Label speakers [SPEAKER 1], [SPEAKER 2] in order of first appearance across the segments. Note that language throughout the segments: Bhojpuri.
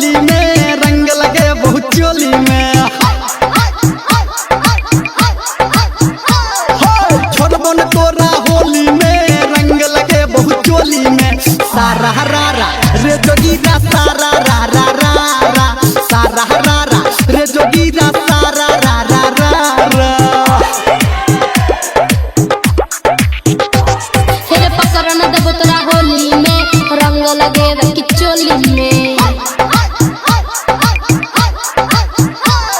[SPEAKER 1] होली में रंग लगे बहुत चोली में। छोड़बो न तोरा होली में रंग लगे बहुत चोली में। सारा रारा रे जोगीरा सारा रारा रारा सारा रारा रे जोगीरा सारा रारा रारा।
[SPEAKER 2] फिर पकड़ न देबो तोरा होली में रंग लगे की चोली में।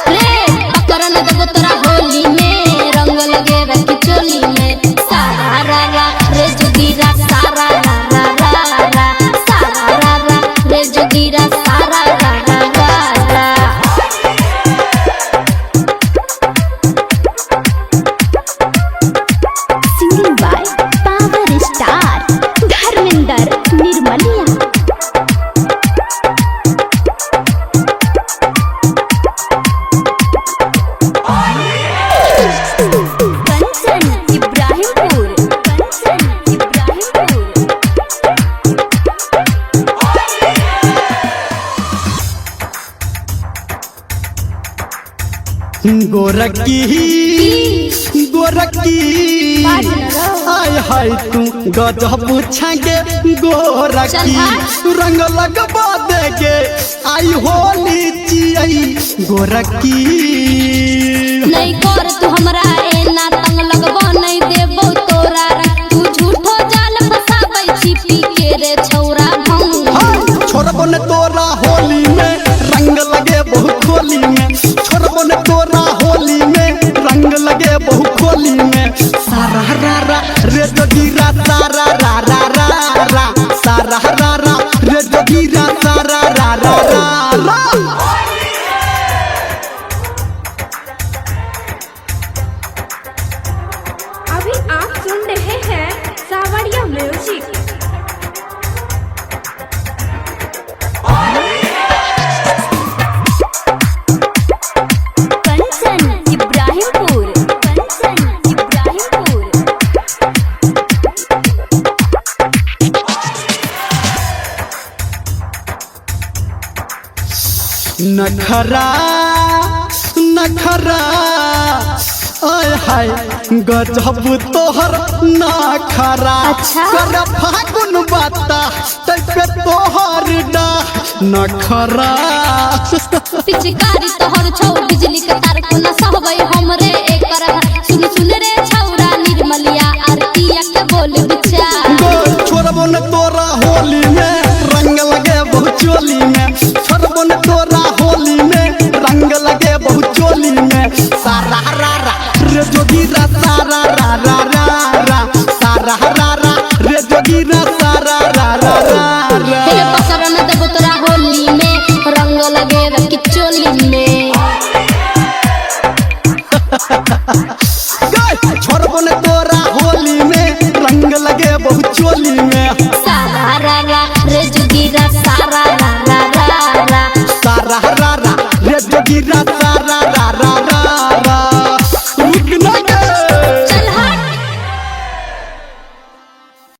[SPEAKER 2] रे पकड़ न देबो तोरा होली में रंग लगे की चोली में। सारा रारा रे जोगीरा सारा रारा रारा सारा रारा रे जोगीरा सारा रारा रारा।
[SPEAKER 3] Singing by Power Star Dharminder Nirmaliya। Kanchan Ibrahimpur
[SPEAKER 1] गोरकी गोरकी आय हाय तू गजब छागे गोरकी रंग लगबा देगे आई होली चियई गोरकी।
[SPEAKER 2] नहीं कर तू हमरा एना तंग लगबो नहीं देबो तोरा रंग। तू झूठो जाल फसाबै छी पी के रे छौरा भंग।
[SPEAKER 1] छोड़बो न तोरा होली में रंग लगे बहुत होली में। छोड़बो न तोरा होली में रंग लगे बहुत होली में। सारा रारा रे जोगीरा सारा रारा रारा सारा रारा रे जोगीरा सारा रारा रारा।
[SPEAKER 3] अभी आप सुन रहे हैं सावरिया म्यूजिक। कंचन इब्राहिमपुर
[SPEAKER 1] नखरा नखरा आय हाय गजब तोहर नखरा।
[SPEAKER 2] अच्छा।
[SPEAKER 1] कर फागुन बाता तबे तोहर डा नखरा।
[SPEAKER 2] पिचकारी तोहर छौ बिजली के तार को न सहबै हमरे एकर। सुन सुन रे छौरा निर्मलिया आरतिया के बोल विचार।
[SPEAKER 1] छोड़बो न तोरा होली में रंग लगे बहुत चोली में। छोड़बो न तोरा होली में रंग लगे बहुत चोली में। सारा रारा रे जोगीरा सारा रारा रारा सारा रारा रे जोगीरा सारा रारा रारा।
[SPEAKER 2] फिर पकड़ न देबो तोरा होली में रंग लगे की चोली में।
[SPEAKER 1] छोड़बो न तोरा होली में रंग लगे बहुत चोली में।
[SPEAKER 2] सारा रारा रे जोगीरा सारा रारा रारा
[SPEAKER 1] सारा रारा रे जोगीरा सारा